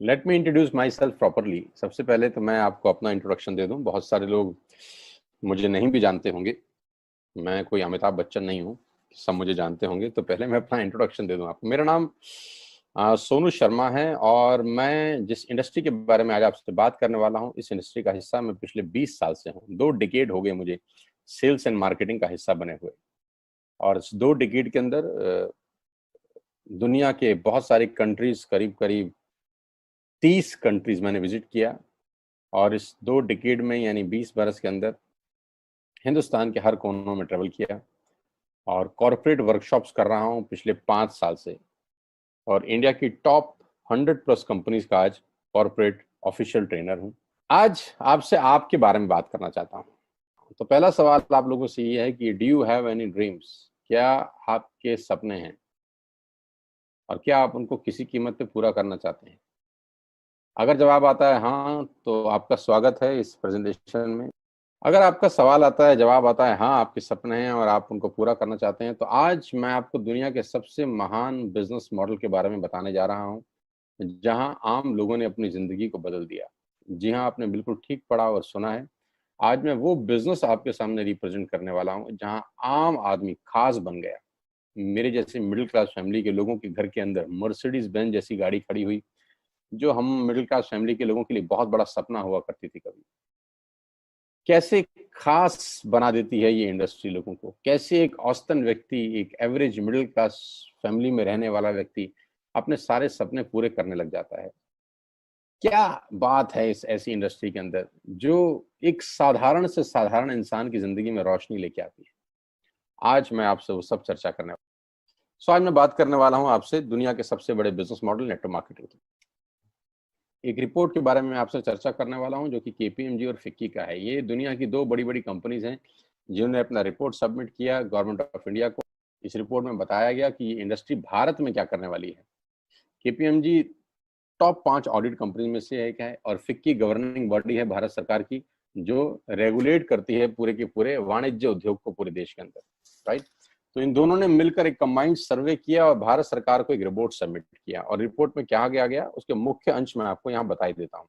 Let me introduce my self properly. सबसे पहले तो मैं आपको अपना इंट्रोडक्शन दे दूं। बहुत सारे लोग मुझे नहीं भी जानते होंगे। मैं कोई अमिताभ बच्चन नहीं हूं, सब मुझे जानते होंगे। तो पहले मैं अपना इंट्रोडक्शन दे दूं आपको। मेरा नाम सोनू शर्मा है और मैं जिस इंडस्ट्री के बारे में आज आपसे बात करने वाला हूं, इस इंडस्ट्री का हिस्सा मैं पिछले 20 साल से हूं। 2 डिकेड हो गए मुझे सेल्स एंड मार्केटिंग का हिस्सा बने हुए। और इस 2 डिकेड के अंदर दुनिया के बहुत सारी कंट्रीज, करीब करीब 30 कंट्रीज मैंने विजिट किया। और इस 2 डिकेड में यानी 20 बरस के अंदर हिंदुस्तान के हर कोनों में ट्रेवल किया और कॉरपोरेट वर्कशॉप्स कर रहा हूं पिछले 5 साल से। और इंडिया की टॉप 100 प्लस कंपनीज का आज कॉरपोरेट ऑफिशियल ट्रेनर हूं। आज आपसे आपके बारे में बात करना चाहता हूं। तो पहला सवाल आप लोगों से ये है कि do you have any dreams? क्या आपके सपने हैं और क्या आप उनको किसी कीमत पे पूरा करना चाहते हैं? अगर जवाब आता है हाँ, तो आपका स्वागत है इस प्रेजेंटेशन में। अगर आपका सवाल आता है, जवाब आता है हाँ, आपके सपने हैं और आप उनको पूरा करना चाहते हैं, तो आज मैं आपको दुनिया के सबसे महान बिजनेस मॉडल के बारे में बताने जा रहा हूं, जहां आम लोगों ने अपनी जिंदगी को बदल दिया। जी हाँ, आपने बिल्कुल ठीक पढ़ा और सुना है। आज मैं वो बिजनेस आपके सामने रिप्रेजेंट करने वाला हूं जहां आम आदमी खास बन गया। मेरे जैसे मिडिल क्लास फैमिली के लोगों के घर के अंदर मर्सिडीज बेंज जैसी गाड़ी खड़ी हुई, जो हम मिडिल क्लास फैमिली के लोगों के लिए बहुत बड़ा सपना हुआ करती थी कभी। कैसे खास बना देती है ये इंडस्ट्री लोगों को। कैसे एक औसतन व्यक्ति, एक एवरेज मिडिल क्लास फैमिली में रहने वाला व्यक्ति अपने सारे सपने पूरे करने लग जाता है। क्या बात है इस ऐसी इंडस्ट्री के अंदर जो एक साधारण से साधारण इंसान की जिंदगी में रोशनी लेके आती है। आज मैं आपसे वो सब चर्चा करने वाला हूँ। आज मैं बात करने वाला हूँ आपसे दुनिया के सबसे बड़े बिजनेस मॉडल नेटवर्क मार्केटिंग की। एक रिपोर्ट के बारे में आपसे चर्चा करने वाला हूं जो कि केपीएमजी और फिक्की का है। ये दुनिया की 2 बड़ी बड़ी कंपनीज हैं जिन्होंने अपना रिपोर्ट सबमिट किया गवर्नमेंट ऑफ इंडिया को। इस रिपोर्ट में बताया गया कि ये इंडस्ट्री भारत में क्या करने वाली है। केपीएमजी टॉप 5 ऑडिट कंपनी में से एक है और फिक्की गवर्निंग बॉडी है भारत सरकार की, जो रेगुलेट करती है पूरे के पूरे वाणिज्य उद्योग को पूरे देश के अंदर। राइट। तो इन दोनों ने मिलकर एक कंबाइंड सर्वे किया और भारत सरकार को एक रिपोर्ट सबमिट किया। और रिपोर्ट में क्या गया उसके मुख्य अंश में आपको यहाँ बताई देता हूँ।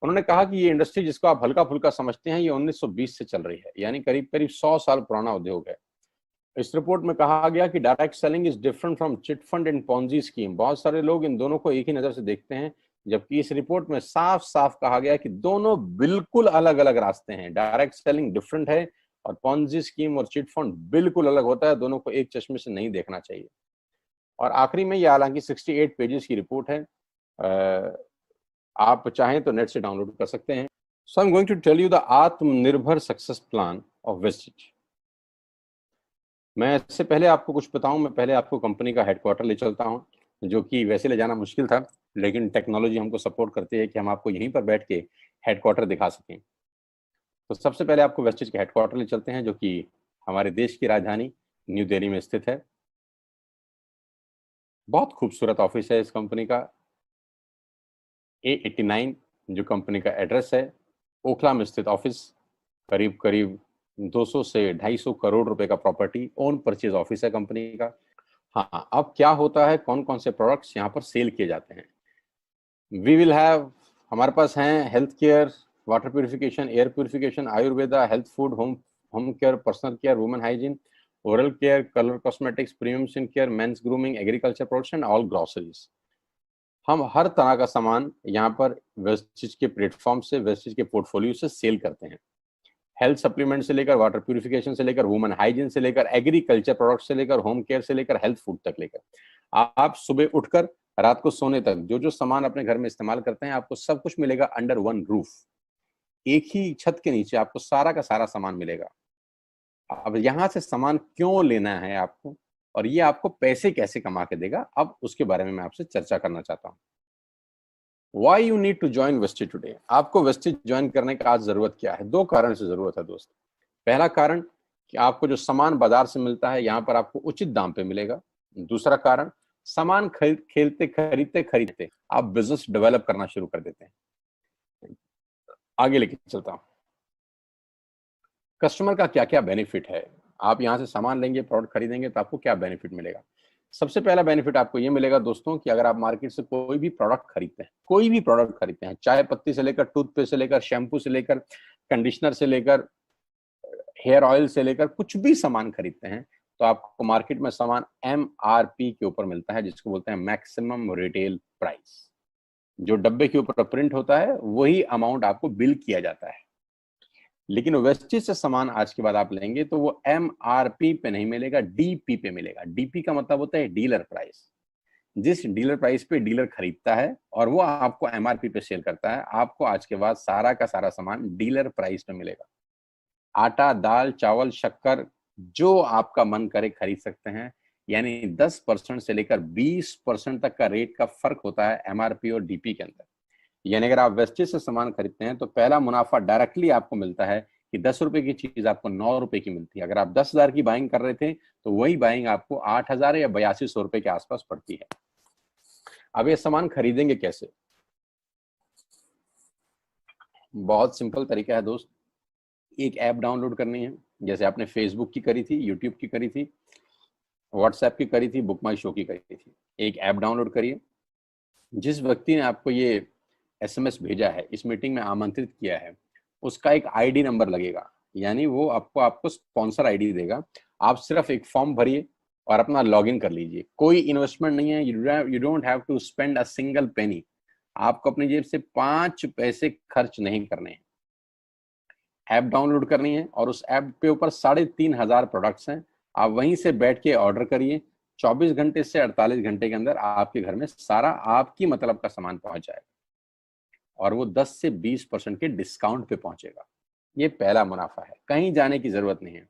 उन्होंने कहा कि ये इंडस्ट्री जिसको आप हल्का फुल्का समझते हैं, ये 1920 से चल रही है, यानी करीब करीब 100 साल पुराना उद्योग है। इस रिपोर्ट में कहा गया कि direct selling is different from chit fund and Ponzi scheme. बहुत सारे लोग इन दोनों को एक ही नजर से देखते हैं, जबकि इस रिपोर्ट में साफ साफ कहा गया कि दोनों बिल्कुल अलग अलग रास्ते हैं। डायरेक्ट सेलिंग डिफरेंट है और पॉन्जी स्कीम और चिट फंड बिल्कुल अलग होता है। दोनों को एक चश्मे से नहीं देखना चाहिए। और आखिरी में ये हालांकि 68 पेजेस की रिपोर्ट है, आप चाहें तो नेट से डाउनलोड कर सकते हैं। So I am going to tell you the Atmanirbhar success plan of Vestige. मैं इससे पहले आपको कुछ बताऊं, मैं पहले आपको कंपनी का हेडक्वार्टर ले चलता हूं, जो कि वैसे ले जाना मुश्किल था, लेकिन टेक्नोलॉजी हमको सपोर्ट करती है कि हम आपको यहीं पर बैठ के हेडक्वार्टर दिखा सकें। तो सबसे पहले आपको वेस्टिज के हेडक्वार्टर ले चलते हैं, जो कि हमारे देश की राजधानी न्यू दिल्ली में स्थित है। बहुत खूबसूरत ऑफिस है इस कंपनी का। A89 जो कंपनी का एड्रेस है, ओखला में स्थित ऑफिस। करीब करीब 200 से 250 करोड़ रुपए का प्रॉपर्टी ओन परचेज ऑफिस है कंपनी का। हाँ, अब क्या होता है, कौन कौन से प्रोडक्ट्स यहाँ पर सेल किए जाते हैं। वी विल हैव, हमारे पास हैं health care, water purification, air purification, Ayurveda, health food, home home care, personal care, women hygiene, oral care, colour cosmetics, premium skin care, mains grooming, agriculture products and all groceries. हम हर तरह का सामान यहाँ पर Vestige के platform से, Vestige के portfolio से सेल करते हैं। हेल्थ सप्लीमेंट से लेकर, वाटर प्यूरिफिकेशन से लेकर, वुमेन हाइजीन से लेकर, एग्रीकल्चर प्रोडक्ट से लेकर, होम केयर से लेकर, हेल्थ फूड तक लेकर, आप सुबह उठकर रात को सोने तक जो जो सामान अपने घर में इस्तेमाल करते हैं, आपको सब कुछ मिलेगा अंडर वन रूफ। एक ही छत के नीचे आपको सारा का सारा सामान मिलेगा। अब यहाँ से सामान क्यों लेना है आपको और ये आपको पैसे कैसे कमा के देगा, अब उसके बारे में मैं आपसे चर्चा करना चाहता हूँ। Why you need to join Vestige today? आपको वेस्टिज ज्वाइन करने का आज जरूरत क्या है? 2 कारण से जरूरत है दोस्त। पहला कारण कि आपको जो सामान बाजार से मिलता है यहाँ पर आपको उचित दाम पे मिलेगा। दूसरा कारण, सामान खरीदते खरीदते आप बिजनेस डेवलप करना शुरू कर देते हैं। आगे लेके चलता हूँ। कस्टमर का क्या क्या बेनिफिट है, आप यहाँ से सामान लेंगे, प्रोडक्ट खरीदेंगे तो आपको क्या बेनिफिट मिलेगा। सबसे पहला बेनिफिट आपको ये मिलेगा दोस्तों कि अगर आप मार्केट से कोई भी प्रोडक्ट खरीदते हैं, कोई भी प्रोडक्ट खरीदते हैं, चाय पत्ती से लेकर टूथपेस्ट से लेकर शैम्पू से लेकर कंडीशनर से लेकर हेयर ऑयल से लेकर कुछ भी सामान खरीदते हैं, तो आपको मार्केट में सामान MRP के ऊपर मिलता है, जिसको बोलते हैं मैक्सिमम रिटेल प्राइस। जो डब्बे के ऊपर प्रिंट होता है वही अमाउंट आपको बिल किया जाता है। लेकिन वेस्टेज से सामान आज के बाद आप लेंगे तो वो MRP पे नहीं मिलेगा, DP पे मिलेगा। DP का मतलब होता है डीलर प्राइस। जिस डीलर प्राइस पे डीलर खरीदता है और वो आपको MRP पे सेल करता है, आपको आज के बाद सारा का सारा सामान डीलर प्राइस पे मिलेगा। आटा, दाल, चावल, शक्कर जो आपका मन करे खरीद सकते हैं। यानी 10% से लेकर 20% तक का रेट का फर्क होता है MRP और DP के अंदर। यानी अगर आप वेस्टेज से सामान खरीदते हैं तो पहला मुनाफा डायरेक्टली आपको मिलता है कि 10 रुपए की चीज आपको 9 रुपए की मिलती है। अगर आप 10,000 की बाइंग कर रहे थे तो वही बाइंग आपको 8,000 या 8200 रुपए के आसपास पड़ती है। अब ये सामान खरीदेंगे कैसे? बहुत सिंपल तरीका है दोस्त। एक ऐप डाउनलोड करनी है, जैसे आपने फेसबुक की करी थी, यूट्यूब की करी थी, व्हाट्सएप की करी थी, बुक माई शो की करी थी। एक ऐप डाउनलोड करिए। जिस व्यक्ति ने आपको ये SMS भेजा है, इस मीटिंग में आमंत्रित किया है, उसका एक ID नंबर लगेगा, यानी वो आपको स्पॉन्सर ID देगा। आप सिर्फ एक फॉर्म भरिए और अपना लॉगिन कर लीजिए। कोई इन्वेस्टमेंट नहीं है, you don't have to spend a single penny. आपको अपनी जेब से 5 पैसे खर्च नहीं करने हैं। ऐप डाउनलोड करनी है और उस ऐप पे ऊपर 3,500 प्रोडक्ट्स हैं। आप वहीं से बैठ के ऑर्डर करिए। 24 घंटे से 48 घंटे के अंदर आपके घर में सारा आपकी मतलब का सामान पहुंच जाएगा और वो 10 से 20% के डिस्काउंट पे पहुंचेगा। ये पहला मुनाफा है, कहीं जाने की जरूरत नहीं है।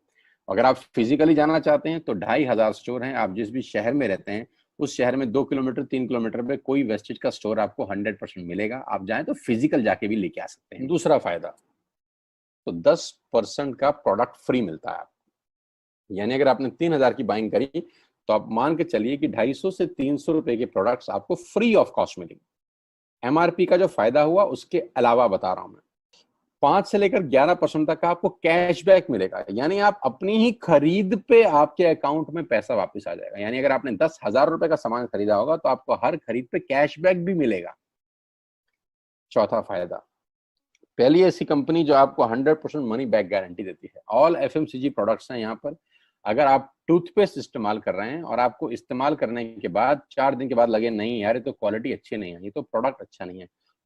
अगर आप फिजिकली जाना चाहते हैं तो 2,500 स्टोर हैं। आप जिस भी शहर में रहते हैं उस शहर में 2 किलोमीटर 3 किलोमीटर पे कोई वेस्टेज का स्टोर आपको 100% मिलेगा। आप जाएं तो फिजिकल जाके भी लेके आ सकते हैं। दूसरा फायदा, तो 10% का प्रोडक्ट फ्री मिलता है आपको। यानी अगर आपने 3,000 की बाइंग करी तो आप मान के चलिए कि 250 से 300 रुपए के प्रोडक्ट्स आपको फ्री ऑफ कॉस्ट मिलेंगे। MRP का जो फायदा हुआ उसके अलावा बता रहा हूं मैं, 5 से लेकर 11% तक का आपको कैशबैक मिलेगा। यानी आप अपनी ही खरीद पे आपके अकाउंट में पैसा वापस आ जाएगा। यानी अगर आपने 10,000 रुपए का सामान खरीदा होगा तो आपको हर खरीद पे कैशबैक भी मिलेगा। चौथा फायदा, पहली ऐसी कंपनी जो आपको 100% मनी बैक गारंटी देती है। ऑल FMCG प्रोडक्ट्स हैं यहाँ पर। अगर आप टूथपेस्ट इस्तेमाल कर रहे हैं और आपको इस्तेमाल करने के बाद 4 दिन के बाद लगे नहीं यार ये तो क्वालिटी अच्छी नहीं है, ये तो प्रोडक्ट अच्छा नहीं है,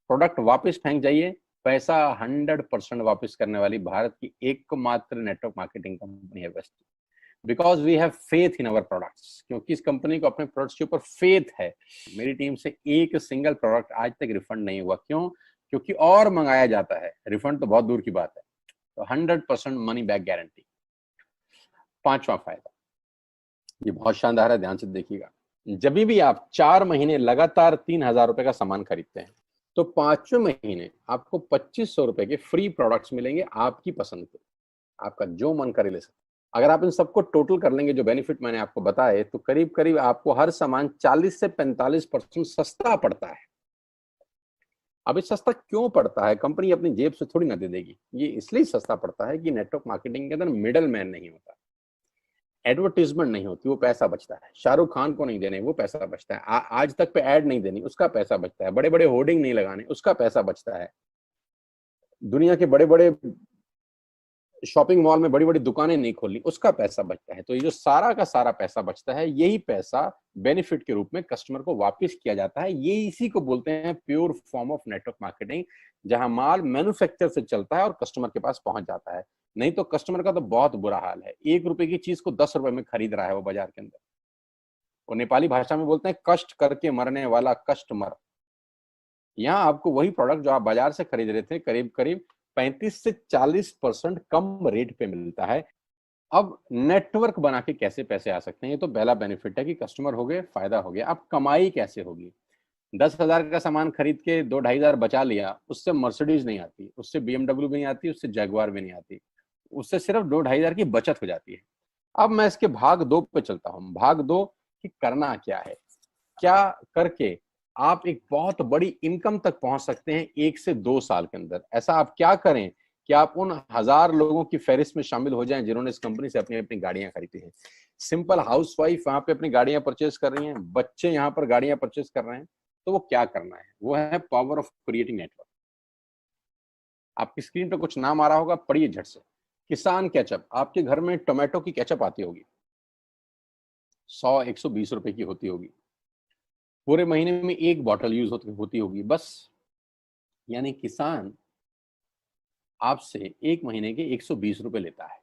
प्रोडक्ट वापस फेंक जाइए। पैसा 100% वापस करने वाली भारत की एकमात्र नेटवर्क मार्केटिंग कंपनी है वेस्ट। Because we have faith in our products, क्योंकि इस कंपनी को अपने प्रोडक्ट्स के ऊपर फेथ है। मेरी टीम से एक सिंगल प्रोडक्ट आज तक रिफंड नहीं हुआ। क्यों? क्योंकि और मंगाया जाता है, रिफंड तो बहुत दूर की बात है। तो 100% मनी बैक गारंटी। पांचवा फायदा, ये बहुत शानदार है, ध्यान से देखिएगा। जब भी आप 4 महीने लगातार 3,000 रुपए का सामान खरीदते हैं तो 5वें महीने आपको 2,500 रुपए के फ्री प्रोडक्ट्स मिलेंगे आपकी पसंद के। आपका जो मन करे ले सकते। अगर आप इन सबको टोटल कर लेंगे जो बेनिफिट मैंने आपको बताए, तो करीब करीब आपको हर सामान 40 से 45% सस्ता पड़ता है। अब ये सस्ता क्यों पड़ता है? कंपनी अपनी जेब से थोड़ी ना दे देगी। ये इसलिए सस्ता पड़ता है कि नेटवर्क मार्केटिंग के अंदर मिडल मैन नहीं होता, एडवर्टीजमेंट नहीं होती, वो पैसा बचता है। शाहरुख खान को नहीं देने, वो पैसा बचता है। आज तक पे ऐड नहीं देनी, उसका पैसा बचता है। बड़े बड़े होर्डिंग नहीं लगाने, उसका पैसा बचता है। दुनिया के बड़े बड़े शॉपिंग मॉल में बड़ी बड़ी दुकानें नहीं खोलनी, उसका पैसा बचता है। तो ये जो सारा का सारा पैसा बचता है, यही पैसा बेनिफिट के रूप में कस्टमर को वापस किया जाता है। ये इसी को बोलते हैं pure form of network marketing, जहां माल मैन्युफैक्चर से चलता है और कस्टमर के पास पहुंच जाता है। नहीं तो कस्टमर का तो बहुत बुरा हाल है। 1 रुपए की चीज को 10 रुपए में खरीद रहा है वो बाजार के अंदर। वो नेपाली भाषा में बोलते हैं कष्ट करके मरने वाला कस्टमर। यहाँ आपको वही प्रोडक्ट जो आप बाजार से खरीद रहे थे करीब करीब 35 से 40% कम रेट पे मिलता है। अब नेटवर्क बना के कैसे पैसे आ सकते हैं? ये तो पहला बेनिफिट है कि कस्टमर हो गए, फायदा हो गया। अब कमाई कैसे होगी? 10,000 का सामान खरीद के 2-2,500 बचा लिया, उससे मर्सिडीज नहीं आती, उससे BMW भी नहीं आती, उससे जैगवार भी नहीं आती, उससे सिर्फ 2-2,500 की बचत हो जाती है। अब मैं इसके भाग 2 पे चलता हूँ। भाग 2 कि करना क्या है, क्या करके आप एक बहुत बड़ी इनकम तक पहुंच सकते हैं 1 से 2 साल के अंदर। ऐसा आप क्या करें कि आप उन 1000 लोगों की फहरिस्त में शामिल हो जाएं जिन्होंने इस कंपनी से अपनी अपनी गाड़ियां खरीदी हैं। सिंपल हाउसवाइफ वहां पे अपनी गाड़ियां परचेज कर रही हैं, बच्चे यहाँ पर गाड़ियां परचेज कर रहे हैं, तो वो क्या करना है? वो है पावर ऑफ क्रिएटिंग नेटवर्क। आपकी स्क्रीन पे कुछ नाम आ रहा होगा, पढ़िए झट से। किसान केचप, आपके घर में टोमेटो की केचप आती होगी, 100-120 रुपए की होती होगी, पूरे महीने में एक बॉटल यूज होती होगी बस। यानी किसान आपसे एक महीने के 120 रुपए लेता है,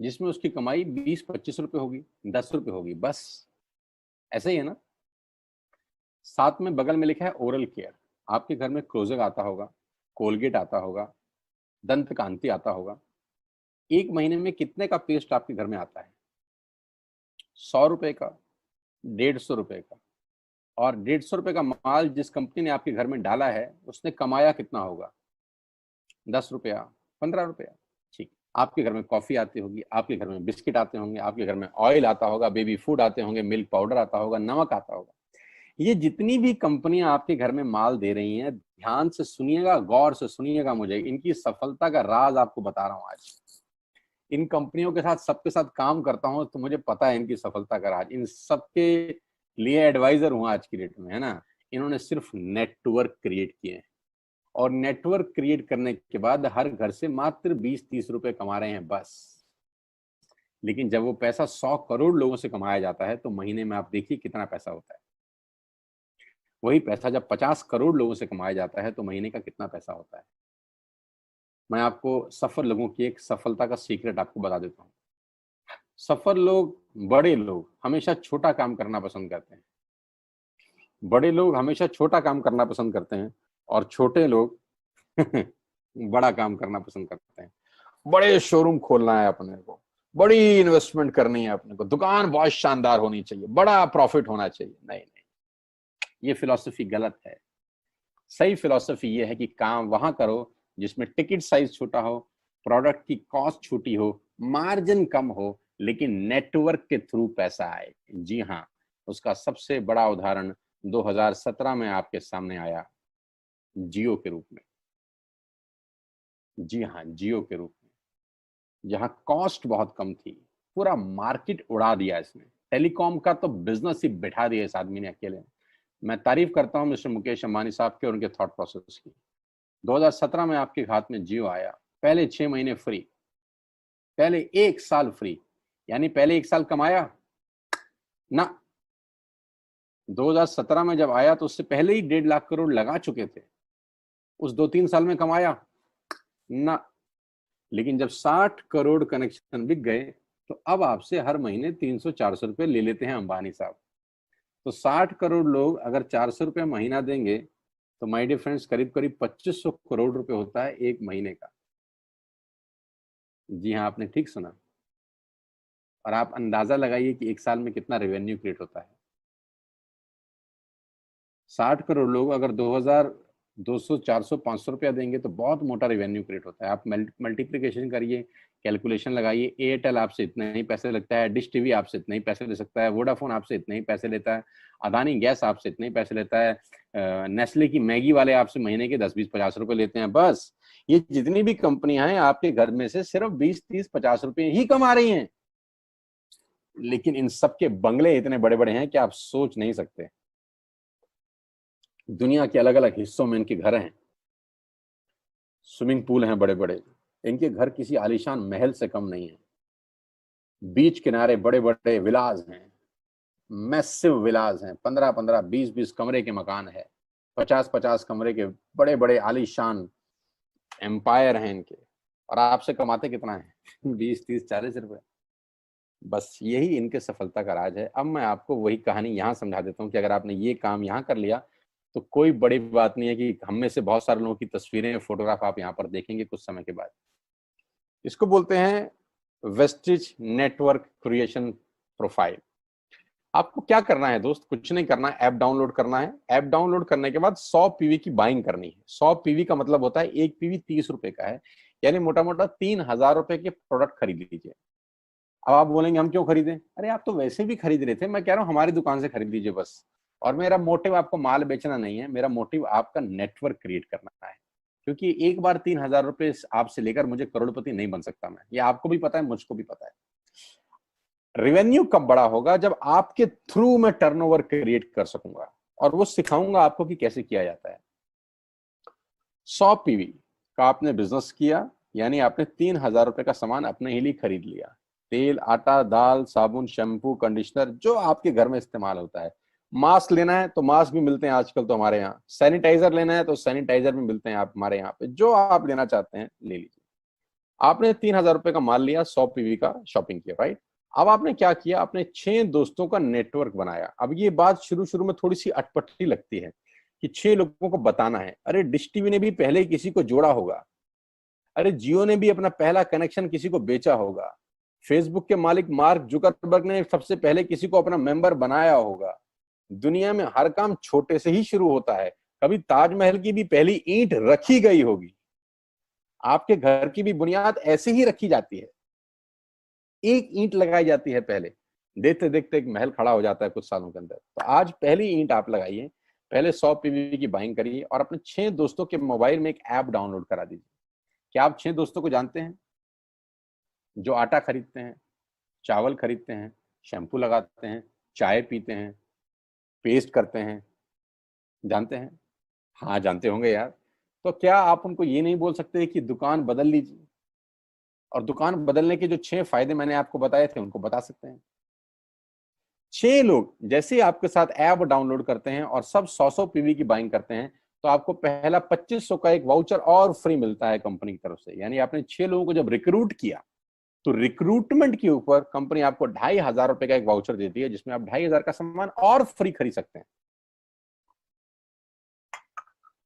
जिसमें उसकी कमाई 20-25 रुपए होगी, 10 रुपए होगी बस। ऐसा ही है ना। साथ में बगल में लिखा है ओरल केयर। आपके घर में क्लोजर आता होगा, कोलगेट आता होगा, दंत कांति आता होगा। एक महीने में कितने का पेस्ट आपके घर में आता है? 100 रुपए का, 150 रुपए का। और 150 रुपए का माल जिस कंपनी ने आपके घर में डाला है, उसने कमाया कितना होगा? 10 रुपया, 15 रुपया। ठीक। आपके घर में कॉफी आती होगी, आपके घर में बिस्किट आते होंगे, आपके घर में ऑयल आता होगा, बेबी फूड आते होंगे, मिल्क पाउडर आता होगा, नमक आता होगा। ये जितनी भी कंपनियां आपके घर में माल दे रही हैं, ध्यान से सुनिएगा, गौर से सुनिएगा, मुझे इनकी सफलता का राज आपको बता रहा हूं आज। इन कंपनियों के साथ सबके साथ काम करता हूं, तो मुझे पता है इनकी सफलता का राज। इन सबके लिए एडवाइजर हूं आज की डेट में, है ना। इन्होंने सिर्फ नेटवर्क क्रिएट किए हैं, और नेटवर्क क्रिएट करने के बाद हर घर से मात्र 20-30 रुपए कमा रहे हैं बस। लेकिन जब वो पैसा 100 करोड़ लोगों से कमाया जाता है, तो महीने में आप देखिए कितना पैसा होता है। वही पैसा जब 50 करोड़ लोगों से कमाया जाता है, तो महीने का कितना पैसा होता है। मैं आपको सफल लोगों की एक सफलता का सीक्रेट आपको बता देता हूँ। सफल लोग, बड़े लोग हमेशा छोटा काम करना पसंद करते हैं। बड़े लोग हमेशा छोटा काम करना पसंद करते हैं, और छोटे लोग बड़ा काम करना पसंद करते हैं। बड़े शोरूम खोलना है अपने को, बड़ी इन्वेस्टमेंट करनी है अपने को, दुकान बहुत शानदार होनी चाहिए, बड़ा प्रॉफिट होना चाहिए। नहीं नहीं, ये फिलॉसफी गलत है। सही फिलॉसफी ये है कि काम वहां करो जिसमें टिकट साइज छोटा हो, प्रोडक्ट की कॉस्ट छोटी हो, मार्जिन कम हो, लेकिन नेटवर्क के थ्रू पैसा आए। जी हाँ, उसका सबसे बड़ा उदाहरण 2017 में आपके सामने आया, जियो के रूप में। जी हाँ, जियो के रूप में, जहां कॉस्ट बहुत कम थी, पूरा मार्केट उड़ा दिया इसने। टेलीकॉम का तो बिजनेस ही बिठा दिया इस आदमी ने अकेले। मैं तारीफ करता हूं मिस्टर मुकेश अंबानी साहब के और उनके थॉट प्रोसेस की। 2017 में आपके हाथ में जियो आया, पहले 6 महीने फ्री, पहले 1 साल फ्री। यानी पहले 1 साल कमाया ना। 2017 में जब आया तो उससे पहले ही 1.5 लाख करोड़ लगा चुके थे। उस 2-3 साल में कमाया ना। लेकिन जब 60 करोड़ कनेक्शन बिक गए, तो अब आपसे हर महीने 300-400 रुपए ले लेते हैं अंबानी साहब। तो 60 करोड़ लोग अगर 400 रुपये महीना देंगे, तो माय डियर फ्रेंड्स, करीब करीब 2500 करोड़ रुपए होता है एक महीने का। जी हाँ, आपने ठीक सुना। और आप अंदाजा लगाइए कि 1 साल में कितना रेवेन्यू क्रिएट होता है। 60 करोड़ लोग अगर 2200, 400, 500 रुपया देंगे, तो बहुत मोटा रेवेन्यू क्रिएट होता है। आप मल्टीप्लिकेशन करिए, कैलकुलेशन लगाइए। एयरटेल आपसे इतने ही पैसे लगता है, डिश टीवी आपसे इतने ही पैसे ले सकता है, वोडाफोन आपसे इतने ही पैसे लेता है, अदानी गैस आपसे इतने ही पैसे लेता है, नेस्ले की मैगी वाले आपसे महीने के 10-20-50 रुपए लेते हैं बस। ये जितनी भी कंपनियां हैं, आपके घर में से सिर्फ 20-30-50 रुपए ही कमा रही हैं। लेकिन इन सबके बंगले इतने बड़े बड़े हैं कि आप सोच नहीं सकते। दुनिया के अलग अलग हिस्सों में इनके घर हैं, स्विमिंग पूल हैं बड़े बड़े। इनके घर किसी आलीशान महल से कम नहीं है। बीच किनारे बड़े बड़े विलाज हैं, मैसिव विलाज हैं, 15-15, 20-20 कमरे के मकान है, 50-50 कमरे के बड़े बड़े आलीशान एम्पायर हैं इनके। और आपसे कमाते कितना है? 20-30-40 रुपए। बस यही इनके सफलता का राज है। अब मैं आपको वही कहानी यहाँ समझा देता हूँ कि अगर आपने ये काम यहाँ कर लिया, तो कोई बड़ी बात नहीं है कि हम में से बहुत सारे लोगों की तस्वीरें, फोटोग्राफ आप यहाँ पर देखेंगे कुछ समय के बाद। इसको बोलते हैं वेस्टिज नेटवर्क क्रिएशन प्रोफाइल। आपको क्या करना है दोस्त? कुछ नहीं करना है, ऐप डाउनलोड करना है। ऐप डाउनलोड करने के बाद 100 पीवी की बाइंग करनी है। 100 पीवी का मतलब होता है एक पीवी 30 रुपए का है, यानी मोटा मोटा 3000 रुपए के प्रोडक्ट खरीद लीजिए। अब आप बोलेंगे हम क्यों खरीदें? अरे आप तो वैसे भी खरीद रहे थे, मैं कह रहा हूँ हमारी दुकान से खरीद लीजिए बस। और मेरा मोटिव आपको माल बेचना नहीं है, मेरा मोटिव आपका नेटवर्क क्रिएट करना है। क्योंकि एक बार 3,000 रुपए आपसे लेकर मुझे करोड़पति नहीं बन सकता मैं, ये आपको भी पता है, मुझको भी पता है। रेवेन्यू कब बड़ा होगा? जब आपके थ्रू मैं टर्नओवर क्रिएट कर सकूंगा और वो सिखाऊंगा आपको कि कैसे किया जाता है। 100 पीवी का आपने बिजनेस किया, यानी आपने 3,000 रुपए का सामान अपने ही लिए खरीद लिया। तेल, आटा, दाल, साबुन, शैम्पू, कंडीशनर, जो आपके घर में इस्तेमाल होता है। मास्क लेना है तो मास्क भी मिलते हैं आजकल तो हमारे यहाँ। सैनिटाइजर लेना है तो सैनिटाइजर भी मिलते हैं आप हमारे यहाँ पे। जो आप लेना चाहते हैं ले लीजिए। आपने 3,000 रुपए का माल लिया, 100 पीवी का शॉपिंग किया, राइट? अब आपने क्या किया? आपने 6 दोस्तों का नेटवर्क बनाया। अब ये बात शुरू शुरू में थोड़ी सी अटपटी लगती है कि 6 लोगों को बताना है। अरे डिश टीवी ने भी पहले किसी को जोड़ा होगा, अरे जियो ने भी अपना पहला कनेक्शन किसी को बेचा होगा, फेसबुक के मालिक मार्क जुकरबर्ग ने सबसे पहले किसी को अपना मेंबर बनाया होगा। दुनिया में हर काम छोटे से ही शुरू होता है। कभी ताजमहल की भी पहली ईंट रखी गई होगी। आपके घर की भी बुनियाद ऐसे ही रखी जाती है, एक ईंट लगाई जाती है पहले, देखते देखते एक महल खड़ा हो जाता है कुछ सालों के अंदर। तो आज पहली ईंट आप लगाइए, पहले 100 पीवी की बाइंग करिए और अपने 6 दोस्तों के मोबाइल में एक ऐप डाउनलोड करा दीजिए। क्या आप 6 दोस्तों को जानते हैं जो आटा खरीदते हैं, चावल खरीदते हैं, शैम्पू लगाते हैं, चाय पीते हैं, पेस्ट करते हैं? जानते हैं? हाँ जानते होंगे यार। तो क्या आप उनको ये नहीं बोल सकते कि दुकान बदल लीजिए? और दुकान बदलने के जो 6 फायदे मैंने आपको बताए थे उनको बता सकते हैं। 6 लोग जैसे ही आपके साथ ऐप डाउनलोड करते हैं और सब 100 पीवी की बाइंग करते हैं, तो आपको पहला 2500 का एक वाउचर और फ्री मिलता है कंपनी की तरफ से। यानी आपने 6 लोगों को जब रिक्रूट किया, तो रिक्रूटमेंट के ऊपर कंपनी आपको 2,500 रुपए का एक वाउचर देती है, जिसमें आप 2,500 का सामान और फ्री खरीद सकते हैं।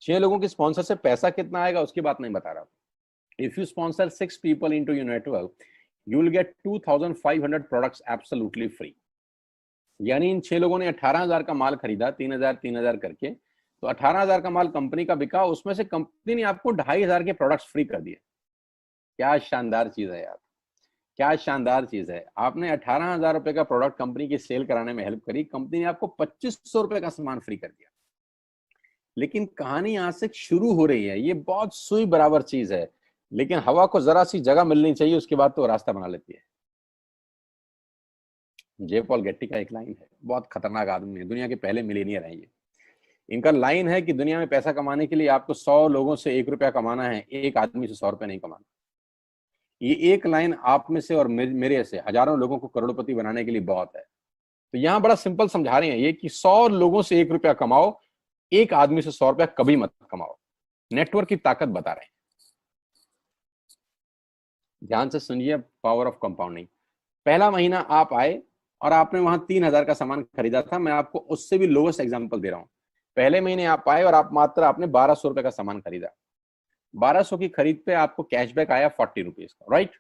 6 लोगों के स्पॉन्सर से पैसा कितना आएगा उसकी बात नहीं बता रहा। If you sponsor 6 people into your network, you will get 2,500 products absolutely free. यानी इन 6 लोगों ने 18,000 का माल खरीदा, 3,000 करके, तो 18,000 का माल कंपनी का बिका, उसमें से कंपनी ने आपको 2,500 के प्रोडक्ट्स फ्री कर दिए। क्या शानदार चीज है यार, क्या शानदार चीज है। आपने 18,000 रुपए का प्रोडक्ट कंपनी की सेल कराने में हेल्प करी, कंपनी ने आपको 2,500 रुपए का सामान फ्री कर दिया। लेकिन कहानी यहां से शुरू हो रही है। ये बहुत सुई बराबर चीज है, लेकिन हवा को जरा सी जगह मिलनी चाहिए, उसके बाद तो रास्ता बना लेती है। जे पॉल गेट्टी का एक लाइन है, बहुत खतरनाक आदमी है, दुनिया के पहले मिलेनियर हैं ये। इनका लाइन है कि दुनिया में पैसा कमाने के लिए आपको 100 लोगों से 1 रुपया कमाना है, एक आदमी से 100 रुपया नहीं कमाना। ये एक लाइन आप में से और मेरे से हजारों लोगों को करोड़पति बनाने के लिए बहुत है। तो यहां बड़ा सिंपल समझा रहे हैं ये कि 100 लोगों से 1 रुपया कमाओ, एक आदमी से 100 रुपया कभी मत कमाओ। नेटवर्क की ताकत बता रहे हैं। ध्यान से सुनिए, पावर ऑफ कंपाउंडिंग। पहला महीना आप आए और आपने वहां 3,000 का सामान खरीदा था। मैं आपको उससे भी लोवेस्ट एग्जांपल दे रहा हूं। पहले महीने आप आए और आप मात्र आपने 1,200 रुपए का सामान खरीदा। 1,200 की खरीद पे आपको कैशबैक आया 40 रुपीज का, राइट?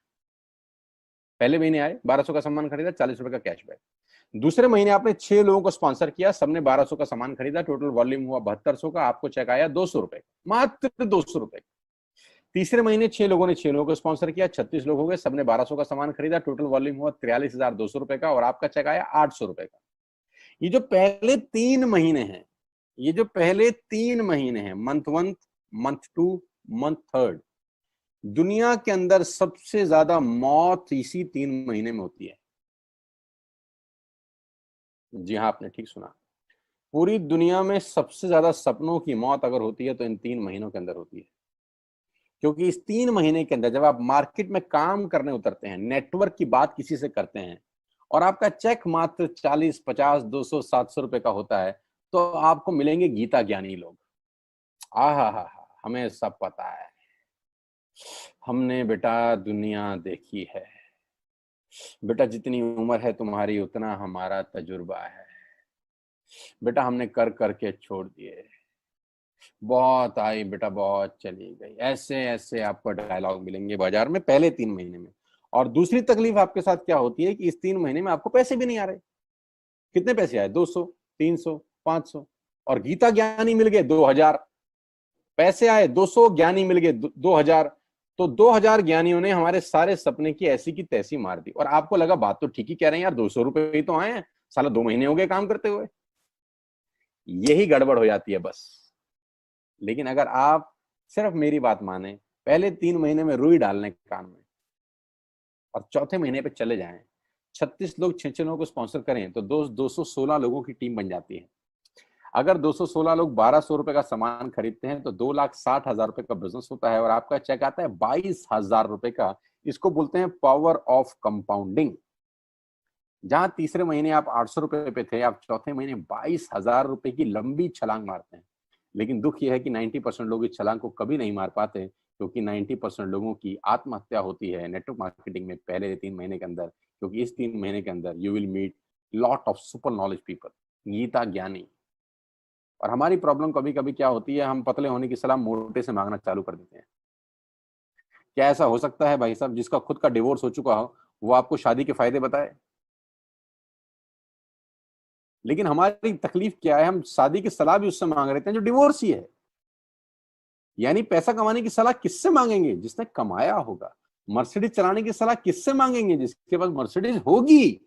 पहले महीने आए, 1,200 का सामान खरीदा, 40 रुपए का कैशबैक। दूसरे महीने आपने 6 लोगों को स्पॉन्सर किया, सबने 1,200 का सामान खरीदा, टोटल वॉल्यूम हुआ 7,200 का, आपको चेक आया 200 रुपए, मात्र 200 रुपए। तीसरे महीने 6 लोगों ने 6 लोगों को स्पॉन्सर किया, 36 लोग हो गए, सबने 1,200 का सामान खरीदा, टोटल वॉल्यूम हुआ 43,200 रुपए का और आपका चेक आया 800 रुपए का। ये जो पहले 3 महीने हैं, ये जो पहले 3 महीने हैं, मंथ 1, मंथ 2, मंथ 3, दुनिया के अंदर सबसे ज्यादा मौत इसी 3 महीने में होती है। जी हाँ, आपने ठीक सुना। पूरी दुनिया में सबसे ज्यादा सपनों की मौत अगर होती है तो इन 3 महीनों के अंदर होती है। क्योंकि इस 3 महीने के अंदर जब आप मार्केट में काम करने उतरते हैं, नेटवर्क की बात किसी से करते हैं और आपका चेक मात्र 40, 50, 200, 700 रुपए का होता है, तो आपको मिलेंगे गीता ज्ञानी लोग। आहा, हमें सब पता है, हमने बेटा दुनिया देखी है, बेटा जितनी उम्र है तुम्हारी उतना हमारा तजुर्बा है, बेटा हमने कर करके छोड़ दिए, बहुत आई बेटा बहुत चली गई। ऐसे ऐसे आपको डायलॉग मिलेंगे बाजार में पहले 3 महीने में। और दूसरी तकलीफ आपके साथ क्या होती है कि इस 3 महीने में आपको पैसे भी नहीं आ रहे। कितने पैसे आए? 200, 300, 500, और गीता ज्ञानी मिल गए 2,000। पैसे आए 200, ज्ञानी मिल गए 2,000। तो 2,000 ज्ञानियों ने हमारे सारे सपने की ऐसी की तैसी मार दी। और आपको लगा बात तो ठीक ही कह रहे हैं यार, 200 रुपए ही तो आए हैं, साला 2 महीने हो गए काम करते हुए। यही गड़बड़ हो जाती है बस। लेकिन अगर आप सिर्फ मेरी बात माने, पहले 3 महीने में रुई डालने कान में और चौथे महीने पे चले जाएं। 36 लोग 6 लोगों को स्पॉन्सर करें तो 216 लोगों की टीम बन जाती है। अगर 216 लोग 1200 रुपए का सामान खरीदते हैं तो 2,60,000 रुपए का बिजनेस होता है और आपका चेक आता है 22,000 रुपए का। इसको बोलते हैं पावर ऑफ कंपाउंडिंग। जहां तीसरे महीने आप 800 रुपए पे थे, आप चौथे महीने 22,000 रुपए की लंबी छलांग मारते हैं। लेकिन दुख यह है कि 90% लोग इस छलांग को कभी नहीं मार पाते, क्योंकि 90% लोगों की आत्महत्या होती है नेटवर्क मार्केटिंग में पहले 3 महीने के अंदर। क्योंकि इस 3 महीने के अंदर you will meet lot of super knowledge people, Gita ज्ञानी। और हमारी प्रॉब्लम कभी कभी क्या होती है, हम पतले होने की सलाह मोटे से मांगना चालू कर देते हैं। क्या ऐसा हो सकता है भाई साहब, जिसका खुद का डिवोर्स हो चुका हो वो आपको शादी के फायदे बताए? लेकिन हमारी तकलीफ क्या है, हम शादी की सलाह भी उससे मांग रहे थे जो डिवोर्स ही है। यानी पैसा कमाने की सलाह किससे मांगेंगे? जिसने कमाया होगा। मर्सिडीज चलाने की सलाह किससे मांगेंगे? जिसके पास मर्सिडीज होगी।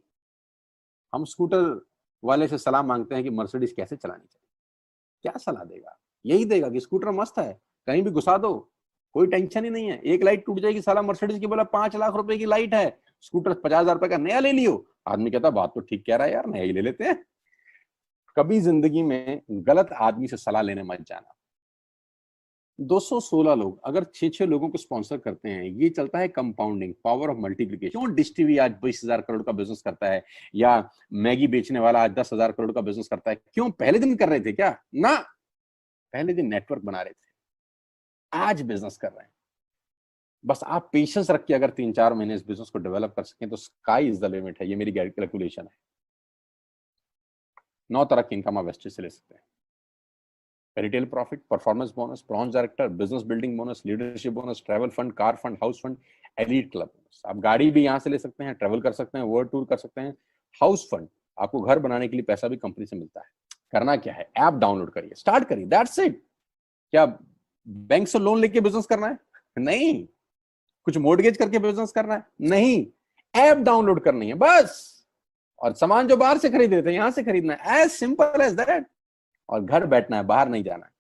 हम स्कूटर वाले से सलाह मांगते हैं कि मर्सिडीज कैसे चलानी चाहिए। क्या सलाह देगा? यही देगा कि स्कूटर मस्त है, कहीं भी घुसा दो, कोई टेंशन ही नहीं है। एक लाइट टूट जाएगी, साला मर्सिडीज की बोला 5 लाख रुपए की लाइट है, स्कूटर 50,000 रुपए का नया ले लियो। आदमी कहता बात तो ठीक कह रहा है यार, नया ही ले लेते हैं। कभी जिंदगी में गलत आदमी से सलाह लेने मत जाना। 216 लोग अगर 6 लोगों को स्पॉन्सर करते हैं, ये चलता है कंपाउंडिंग, पावर ऑफ मल्टीप्लिकेशन। क्यों डिश टीवी आज 20,000 करोड़ का बिजनेस करता है, या मैगी बेचने वाला आज 10,000 करोड़ का बिजनेस करता है? क्यों? पहले दिन कर रहे थे क्या? ना, पहले दिन नेटवर्क बना रहे थे, आज बिजनेस कर रहे हैं। बस आप पेशेंस रख के अगर 3-4 महीने इस बिजनेस को डेवलप कर सकें तो स्काई इज द लिमिट है। ये मेरी कैलकुलेशन है। 9 तरह की इनकम आप वेस्टेज से ले सकते हैं। Retail profit, performance bonus, bronze director, business building bonus, leadership bonus, travel fund, car fund, house fund, elite club bonus. आप गाड़ी भी यहाँ से ले सकते हैं, ट्रैवल कर सकते हैं, वर्ल्ड टूर कर सकते हैं। हाउस फंड, आपको घर बनाने के लिए पैसा भी कंपनी से मिलता है। करना क्या है, ऐप डाउनलोड करिए, स्टार्ट करिए, दैट्स इट। क्या बैंक से लोन लेके बिजनेस करना है? नहीं। कुछ मोर्टगेज करके बिजनेस करना है? नहीं। ऐप डाउनलोड करनी है बस। और सामान जो बाहर से खरीद रहे थे यहां से खरीदना है, एज सिंपल एज दैट। और घर बैठना है, बाहर नहीं जाना है।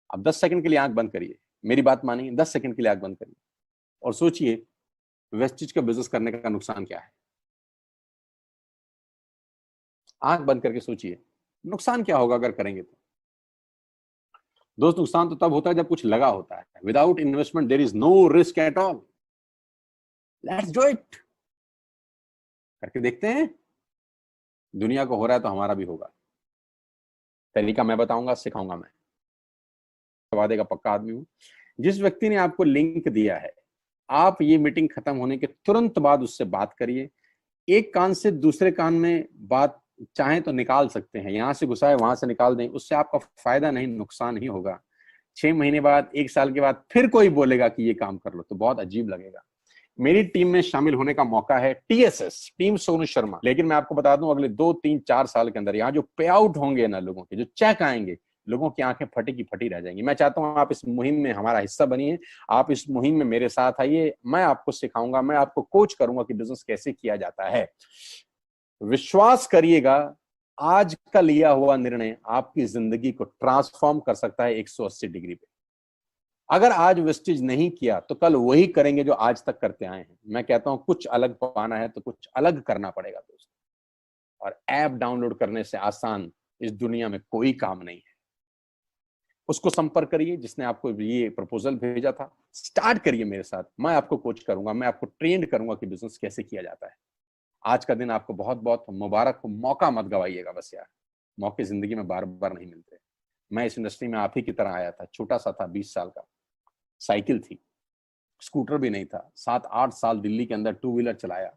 अब 10 सेकंड के लिए आंख बंद करिए, मेरी बात मानिए, 10 सेकंड के लिए आंख बंद करिए और सोचिए वेस्टिज का बिजनेस करने का नुकसान क्या है। आंख बंद करके सोचिए नुकसान क्या होगा अगर करेंगे तो। दोस्त, नुकसान तो तब होता है जब कुछ लगा होता है। Without investment there is no risk at all. Let's do it. करके देखते हैं। दुनिया को हो रहा है तो हमारा भी होगा। तरीका मैं बताऊंगा, सिखाऊंगा मैं। वादे का पक्का आदमी हूं। जिस व्यक्ति ने आपको लिंक दिया है, आप ये मीटिंग खत्म होने के तुरंत बाद उससे बात करिए। एक कान से दूसरे कान में बात चाहें तो निकाल सकते हैं, यहां से घुसाए वहां से निकाल दें, उससे आपका फायदा नहीं नुकसान ही होगा। 6 महीने बाद, 1 साल के बाद फिर कोई बोलेगा कि ये काम कर लो तो बहुत अजीब लगेगा। मेरी टीम में शामिल होने का मौका है, टीएसएस, टीम सोनू शर्मा। लेकिन मैं आपको बता दूं, अगले 2-3-4 साल के अंदर यहाँ जो पे आउट होंगे ना लोगों के, जो चेक आएंगे, लोगों की आंखें फटी की फटी रह जाएंगी। मैं चाहता हूं आप इस मुहिम में हमारा हिस्सा बनिए। आप इस मुहिम में मेरे साथ आइए, मैं आपको सिखाऊंगा, मैं आपको कोच करूंगा कि बिजनेस कैसे किया जाता है। विश्वास करिएगा, आज का लिया हुआ निर्णय आपकी जिंदगी को ट्रांसफॉर्म कर सकता है 180 डिग्री पे। अगर आज वेस्टेज नहीं किया तो कल वही करेंगे जो आज तक करते आए हैं। मैं कहता हूं कुछ अलग पाना है तो कुछ अलग करना पड़ेगा दोस्त। और ऐप डाउनलोड करने से आसान इस दुनिया में कोई काम नहीं है। उसको संपर्क करिए जिसने आपको ये प्रपोजल भेजा था। स्टार्ट करिए मेरे साथ, मैं आपको कोच करूंगा, मैं आपको ट्रेंड करूंगा कि बिजनेस कैसे किया जाता है। आज का दिन आपको बहुत बहुत मुबारक हो। मौका मत गवाइएगा बस यार, मौके जिंदगी में बार बार नहीं मिलते। मैं इस इंडस्ट्री में आप ही की तरह आया था, छोटा सा था, 20 साल का, साइकिल थी, स्कूटर भी नहीं था। 7-8 साल दिल्ली के अंदर 2 व्हीलर चलाया,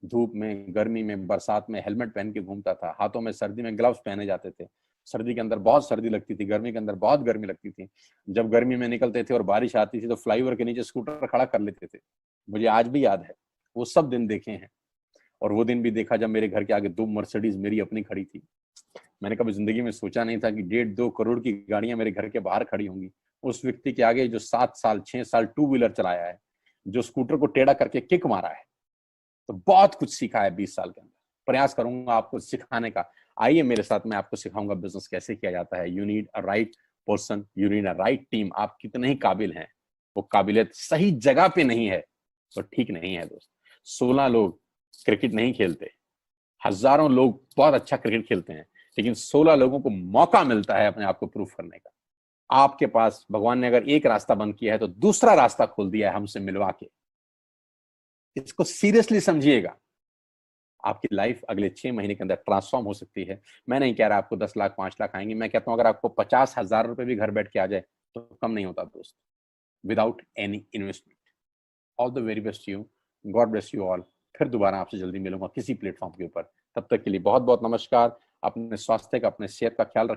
धूप में, गर्मी में, बरसात में हेलमेट पहन के घूमता था। हाथों में सर्दी में ग्लव्स पहने जाते थे। सर्दी के अंदर बहुत सर्दी लगती थी, गर्मी के अंदर बहुत गर्मी लगती थी। जब गर्मी में निकलते थे और बारिश आती थी तो फ्लाईओवर के नीचे स्कूटर खड़ा कर लेते थे। मुझे आज भी याद है, वो सब दिन देखे हैं। और वो दिन भी देखा जब मेरे घर के आगे 2 मर्सिडीज मेरी अपनी खड़ी थी। मैंने कभी जिंदगी में सोचा नहीं था कि 1.5-2 करोड़ की गाड़ियां मेरे घर के बाहर खड़ी होंगी। उस व्यक्ति के आगे जो 7 साल 6 साल 2 व्हीलर चलाया है, जो स्कूटर को टेढ़ा करके किक मारा है, तो बहुत कुछ सीखा है 20 साल के अंदर। प्रयास करूंगा आपको सिखाने का। आइए मेरे साथ, मैं आपको सिखाऊंगा बिजनेस कैसे किया जाता है। You need a right person, you need a right team. आप कितने ही काबिल हैं, वो काबिलियत सही जगह पे नहीं है तो ठीक नहीं है दोस्त। 16 लोग क्रिकेट नहीं खेलते, हजारों लोग बहुत अच्छा क्रिकेट खेलते हैं, लेकिन 16 लोगों को मौका मिलता है अपने आप को प्रूव करने का। आपके पास भगवान ने अगर एक रास्ता बंद किया है तो दूसरा रास्ता खोल दिया है हमसे मिलवा के। इसको सीरियसली समझिएगा। आपकी लाइफ अगले 6 महीने के अंदर ट्रांसफॉर्म हो सकती है। मैं नहीं कह रहा आपको 10 लाख 5 लाख आएंगे, मैं कहता हूं अगर आपको 50,000 रुपए भी घर बैठ के आ जाए तो कम नहीं होता दोस्त, without any investment. All the very best you, God bless you all. फिर दोबारा आपसे जल्दी मिलूंगा किसी प्लेटफॉर्म के ऊपर। तब तक के लिए बहुत बहुत नमस्कार। अपने स्वास्थ्य का, अपने सेहत का ख्याल रखिए।